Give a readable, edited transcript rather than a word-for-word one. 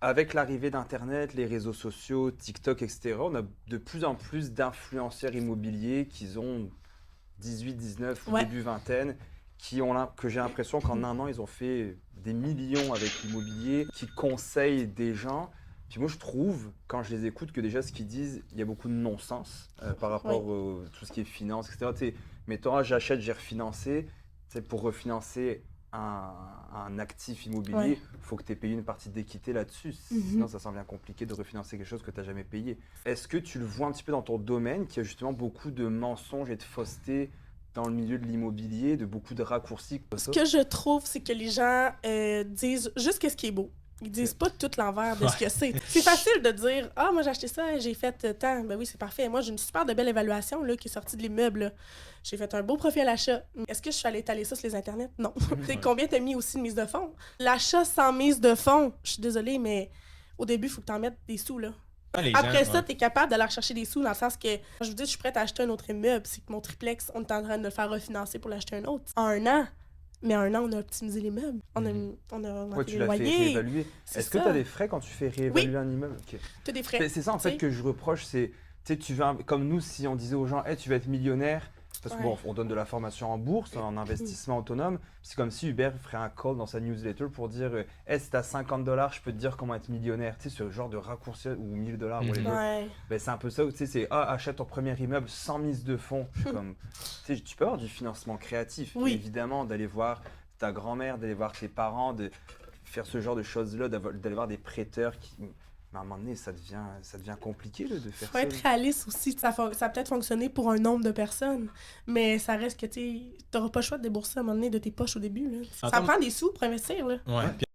avec l'arrivée d'Internet, les réseaux sociaux, TikTok, etc., on a de plus en plus d'influenceurs immobiliers qui ont 18, 19 ou Ouais. début vingtaine, que j'ai l'impression qu'en un an, ils ont fait des millions avec l'immobilier, qui conseillent des gens. Puis moi, je trouve, quand je les écoute, que déjà, ce qu'ils disent, il y a beaucoup de non-sens par Ouais. rapport à tout ce qui est finance, etc. Tu sais, mettons, j'achète, j'ai refinancé. Tu sais, pour refinancer un, un actif Ouais. immobilier, il faut que tu aies payé une partie d'équité là-dessus. Sinon, Mhm. ça semble bien compliqué de refinancer quelque chose que tu n'as jamais payé. Est-ce que tu le vois un petit peu dans ton domaine, qu'il y a justement beaucoup de mensonges et de fausseté dans le milieu de l'immobilier, de beaucoup de raccourcis comme Ce ça? que je trouve, c'est que les gens disent juste ce qui est beau. Ils disent Ok. pas tout l'envers de ce que Ouais. c'est. C'est facile de dire ah moi j'ai acheté ça, j'ai fait tant. Ben oui c'est parfait. Moi j'ai une super de belle évaluation là qui est sortie de l'immeuble. Là. J'ai fait un beau profil à l'achat. Est-ce que je suis allée étaler ça sur les internets? Non. Tu sais, Ouais. combien t'as mis aussi de mise de fonds? L'achat sans mise de fonds, je suis désolée mais au début il faut que t'en mettes des sous là. Ah, les Après gens, ça, ouais. t'es capable d'aller rechercher des sous dans le sens que, je vous dis, je suis prête à acheter un autre immeuble. C'est que mon triplex, on est en train de le faire refinancer pour l'acheter un autre. En un an. Mais en un an, on a optimisé l'immeuble. On a Ouais, augmenté tu les l'as fait loyers. réévaluer. C'est Est-ce que ça. tu as des frais quand tu fais réévaluer un immeuble? Ok. T'as des frais. C'est ça en tu sais. fait que je reproche, c'est, tu sais, comme nous, si on disait aux gens, hey, tu vas être millionnaire, parce que Ouais. bon, on donne de la formation en bourse, en investissement autonome, c'est comme si Hubert ferait un call dans sa newsletter pour dire, hey, si t'as 50 $, je peux te dire comment être millionnaire, tu sais, ce genre de raccourci, ou 1000 $, whatever. Ouais. Ben, c'est un peu ça, tu sais, c'est, achète ton premier immeuble sans mise de fonds. Je suis comme, tu sais, tu peux avoir du financement créatif, Oui. évidemment, d'aller voir ta grand-mère, d'aller voir tes parents, de faire ce genre de choses-là, d'aller voir des prêteurs qui... Mais à un moment donné, ça devient compliqué là, de faire Faut ça. être réaliste aussi. Ça a peut-être fonctionné pour un nombre de personnes, mais ça reste que tu n'auras pas le choix de débourser à un moment donné de tes poches au début. Là. Ça Attends. prend des sous pour investir. Là. Ouais. Ouais. Puis